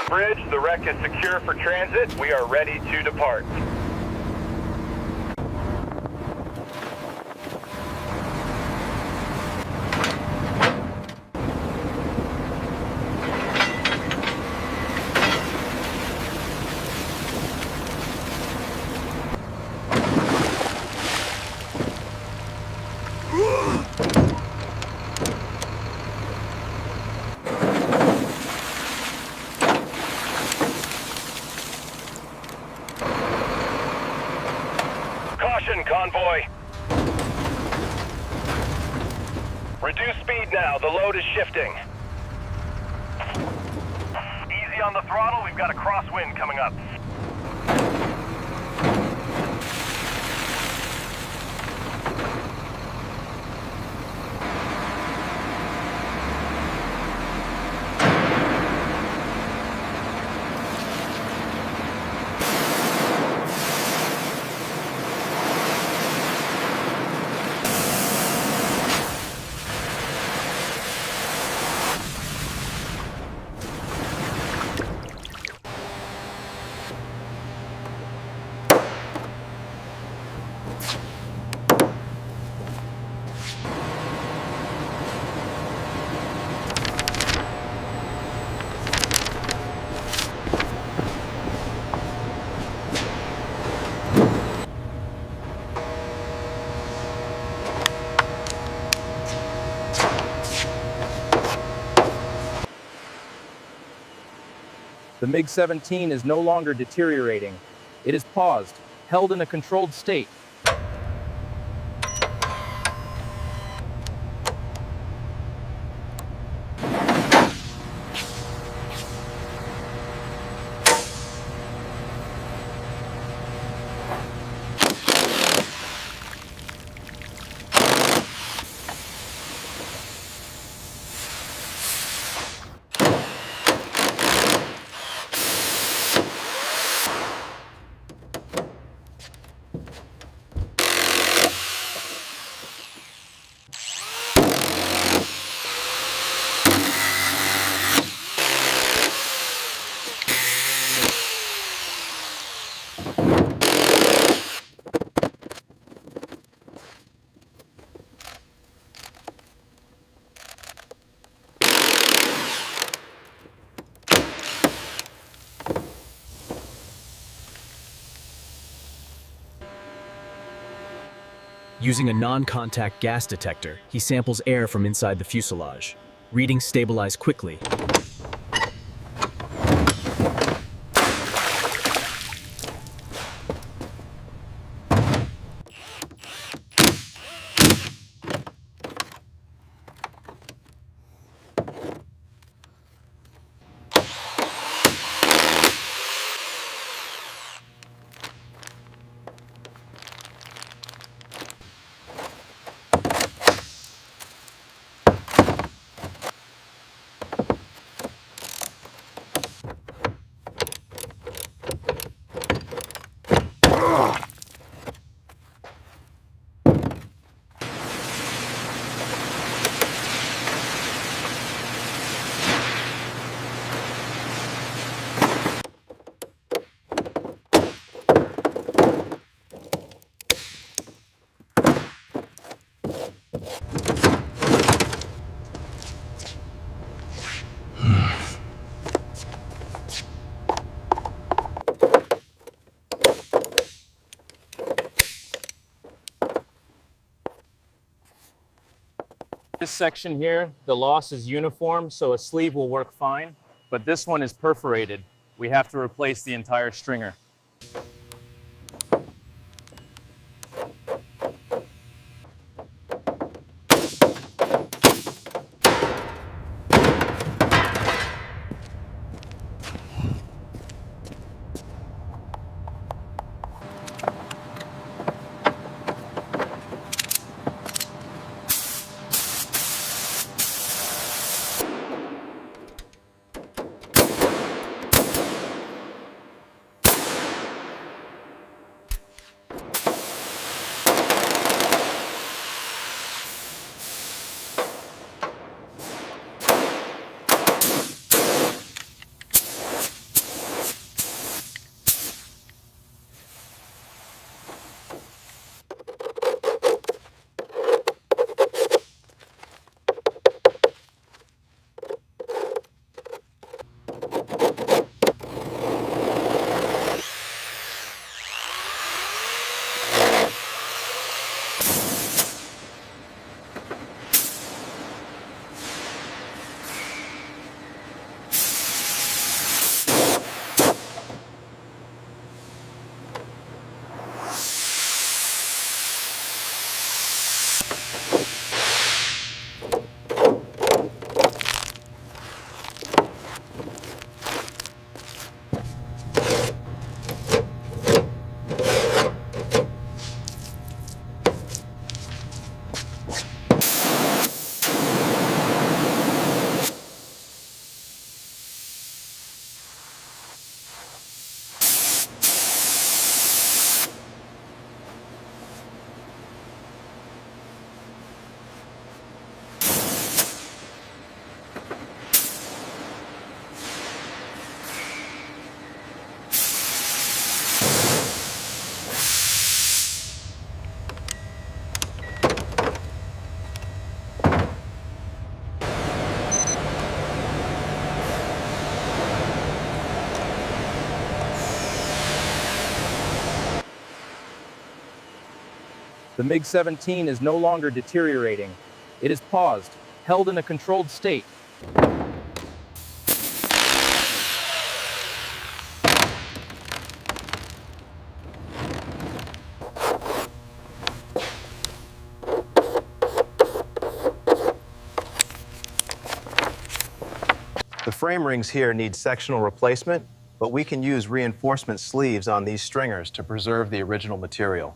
Bridge, the wreck is secure for transit. We are ready to depart. Caution, convoy. Reduce speed now. The load is shifting. Easy on the throttle. We've got a crosswind coming up. The MiG-17 is no longer deteriorating. It is paused, held in a controlled state. Using a non-contact gas detector, he samples air from inside the fuselage. Readings stabilize quickly. This section here, the loss is uniform, so a sleeve will work fine, but this one is perforated. We have to replace the entire stringer. The MiG-17 is no longer deteriorating. It is paused, held in a controlled state. The frame rings here need sectional replacement, but we can use reinforcement sleeves on these stringers to preserve the original material.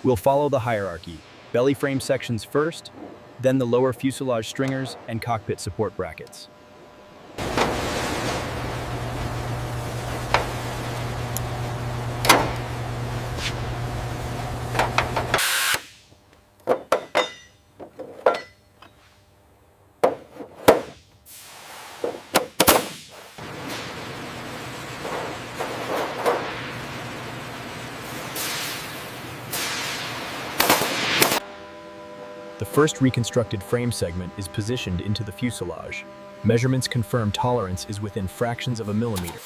We'll follow the hierarchy: belly frame sections first, then the lower fuselage stringers and cockpit support brackets. The first reconstructed frame segment is positioned into the fuselage. Measurements confirm tolerance is within fractions of a millimeter.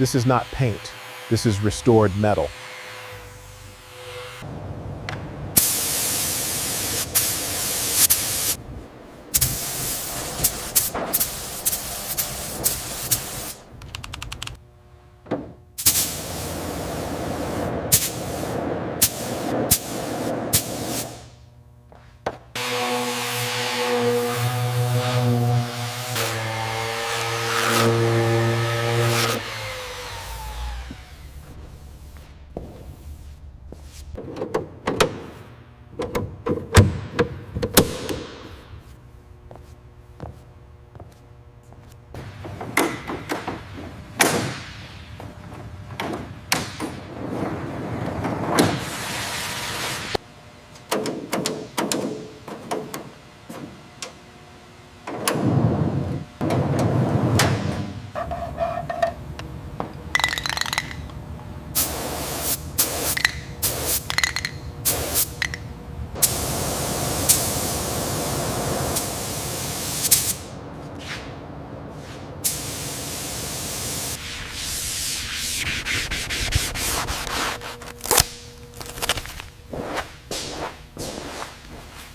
This is not paint. This is restored metal.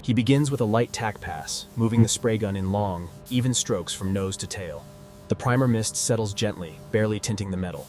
He begins with a light tack pass, moving the spray gun in long, even strokes from nose to tail. The primer mist settles gently, barely tinting the metal.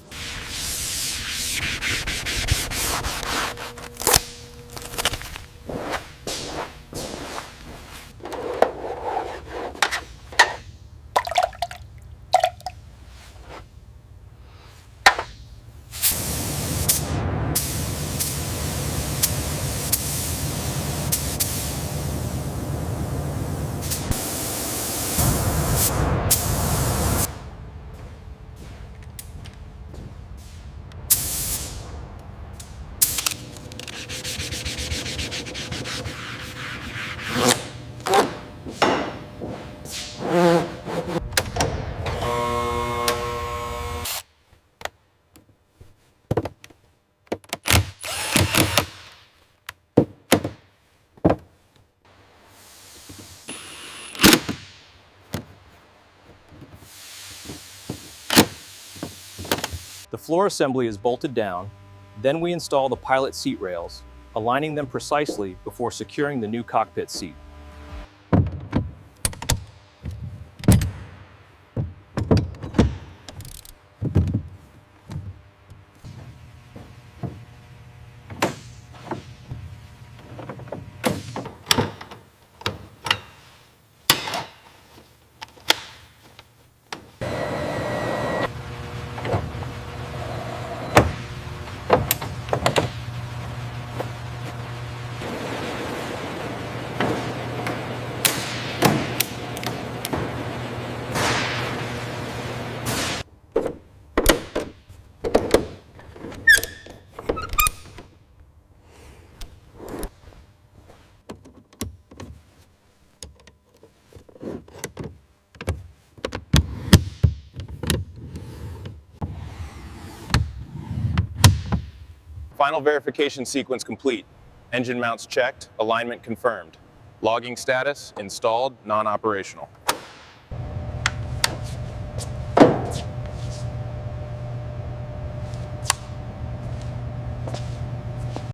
The floor assembly is bolted down, then we install the pilot seat rails, aligning them precisely before securing the new cockpit seat. Final verification sequence complete. Engine mounts checked, alignment confirmed. Logging status, installed, non-operational.